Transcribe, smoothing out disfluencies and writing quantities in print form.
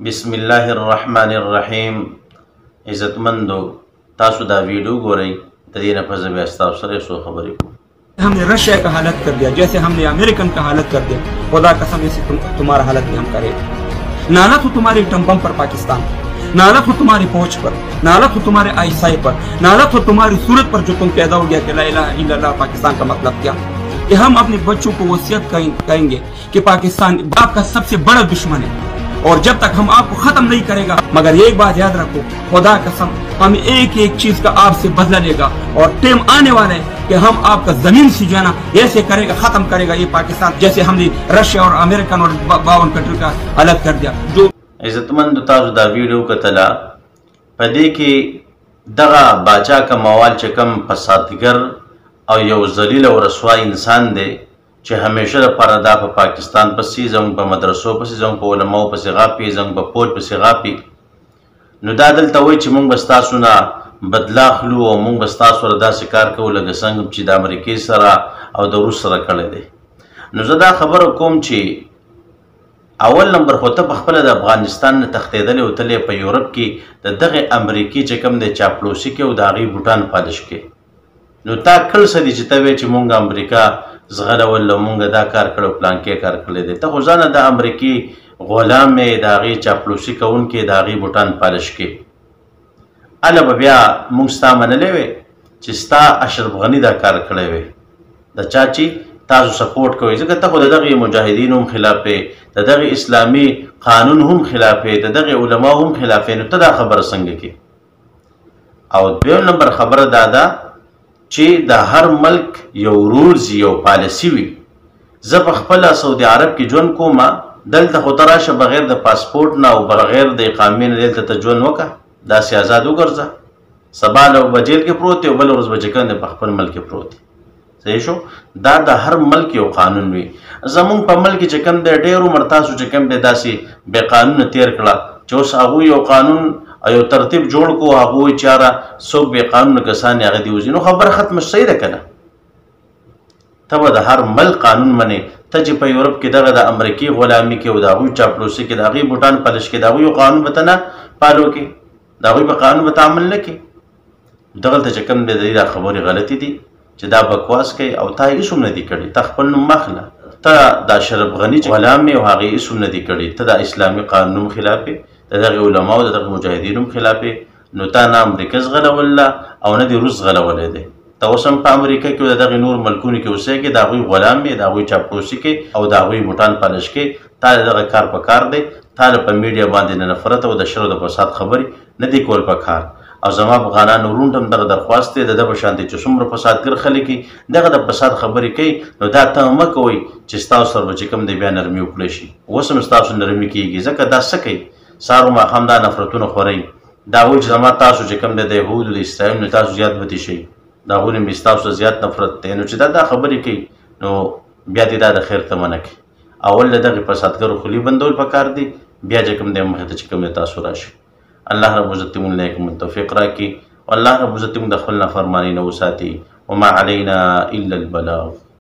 بسم الله الرحمن الرحیم. عزتمندو تاسو دا ویڈیو گورئی تدین پس بیا تاسو سره سو خبرې کو. ہم نے رشیا کا حالت کر دیا جیسے ہم نے امریکن کا حالت کر دیا. خدا قسم ایسے تمہارا حالت بھی ہم کرے. نالت ہو تمہاری ٹم بم پر پاکستان، نالت ہو تمہاری فوج پر، نالت ہو تمہارے آئیسائی پر، نالت ہو تمہاری صورت پر جو تم پیدا ہو گیا کہ لا الہ الا اللہ. پاکستان کا مطلب کیا کہ ہم اپنے بچوں کو وصیت کہیں گے کہ پاکستان باپ کا سب سے بڑا دشمن ہے اور جب تک ہم آپ کو ختم نہیں کرے گا. مگر ایک بات یاد رکھو، خدا قسم ہم ایک ایک چیز کا آپ سے بدلہ لے گا اور ٹائم آنے والا ہے کہ ہم آپ کا زمین سے جو ہے نا ایسے کرے گا، ختم کرے گا یہ پاکستان جیسے ہم نے رشیا اور امریکن اور 52 کنٹری کا الگ کر دیا. جو عزتمند تاسو دا ویڈیو کتلا پدې کې دغه باچا کا موال چکم فسادګر او یو ذلیل او رسوا انسان دی چې همیشه لپاره دا په پاکستان پسې زموږ په مدرسو پسې زموږ په علماو پسې غاپي، زموږ په فوج پسې غاپي. نو دا دلته وایي چې موږ به ستاسو نه بدلا اخلو او موږ به ستاسو سره داسې کار کوو لکه څنګه چې د امریکې سره او د روس سره کړی دی. نو زه دا خبره کوم چې اول نمبر خو ته په خپله د افغانستان نه تښتېدلی او تللی په یورپ کې د دغې امریکې چې کوم دی چاپلوسي کې او د هغې بوټان پالش کې. نو تا کړ څه دي چې ته وایې چې مونږ امریکا زغلول او مونږ دا کار کړی او پلانکې کار کړی دی. ته خو ځانه د امریکې غلام یې، د هغې چاپلوسي کوونکی، د هغې بوټان پالش کې. هله به بیا مونږ ستا منلی وی چې ستا اشرف غني دا کار کړی وی، د چا چې تاسو سپورټ کوئ، ځکه ته خو د دغې مجاهدینو هم خلاف یې، د دغې اسلامي قانون هم خلاف یې، د دغې علماو هم خلاف یې. نو ته دا خبره څنګه کې؟ او دویم نمبر خبره دا ده چې د هر ملک یو رولز یو پالیسي وي. زه په خپله سعودي عرب کې ژوند کوم، دلته خو ته راشه بغیر د پاسپورټ نه او بغیر د اقامې نه دلته ته ژوند وکړه، داسې آزاد وګرځه. سبا له به جیل کې پروت دی او بله ورځ به چې کوم دی په خپل ملک کې پروت دی. صحیح شو؟ دا د هر ملک یو قانون وي. زمونږ په ملک کې چې کوم دی ډېر عمر تاسو چې کوم دی داسې بې قانونه تېر کړه چې اوس هغوی یو قانون او یو ترتیب جوړ کو، هغوی چاره څوک بې قانونه کسان یې هغه دې وځي. نو خبره ختمه صحیح ده که نه؟ ته به د هر ملک قانون منې. ته چې په یورپ کې دغه د امریکې غلامي کې او د هغوی چاپلوسي کې، د هغوی بوټان پالش کې، د هغوی قانون به ته نه پالو کې، د هغوی په قانون به ته عمل نه کې. دغلته چې کوم دی د دې دا خبرې غلطې دي چې دا بکواس کوي او تا یې هېڅ هم نه دي کړي. ته خپل نوم مه اخله. ته د اشرف غني غلام یې او هغې هېڅ هم نه دي کړي. ته د اسلامي قانون هم خلاف یې، د دغې علماو د دغه مجاهدینو هم خلاف یې. نو تا نه امریکا زغلوله او نه دې روس زغلولی دی. ته اوس هم په امریکا کې او د دغې نور ملکونو کې اوسېږې، د هغوی غلام یې، د هغوی چاپلوسي کې او د هغوی بوټان پالش کې. تا د دغه کار په کار دی. تا له په میډیا باندې د نفرت او د شر او د فساد خبرې نه دي کول په کار. او زما افغانانو وروڼ هم دغه درخواست دی د ده په شانتې چې څومره فسادګر خلک دي دغه د فساد خبرې کوي. نو دا ته مه کوئ چې ستاسو سره به چې کوم دی بیا نرمي وکړی شي. اوس هم ستاسو نرمي کېږي، ځکه دا څه کوي؟ سهار و ماښام دا نفرتونه خورئ. دا وایي چې زما تاسو چې کوم دی د یهودو د اسرایلو نه تاسو زیات بدې شئ، د هغوی نه مې ستاسو زیات نفرت دی. نو چې دا خبرې کوي نو بیا دې دا د خیر تمنه کوي. اول د دغې فسادګرو خولې بندول پکار دي، بیا چې کوم دی مخې ته چې کوم دی تاسو راشئ. الله رب عزت مونږ له کوم توفیق راکړي او الله رب عزت مونږ د خپل نافرماني نه وساتي. وما علينا الا البلاغ.